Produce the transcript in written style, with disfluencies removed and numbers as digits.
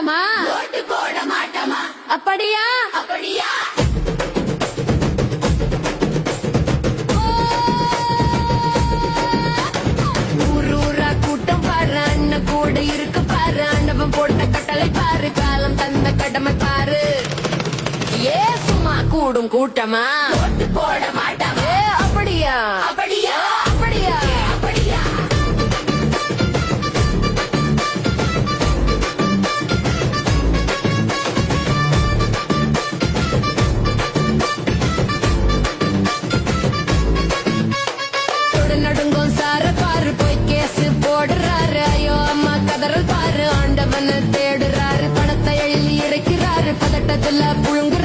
மாட்டோமா ஓட்டு போட மாட்டோமா அப்படியா அப்படியா ஊரூரா கூட்டம் பாரு அண்ணன் கூட இருக்கு பாரு அண்ணவன் போட்ட கட்டளை பாரு காலம் தந்த கடமை பாரு ஏ சும்மா கூடும் கூட்டமா ஓட்டு போட மாட்டோமா ஏ அப்படியா அப்படியா அப்படியா அப்படியா தொடு நடுங்கும் சார பாரு போய் கேஸ் போடுறாரு ஐயோ அம்மா கதறல் பாரு ஆண்டவனை தேடுறாரு பணத்தை எழுதி இறைக்கிறாரு பதட்டத்துல புழுங்கு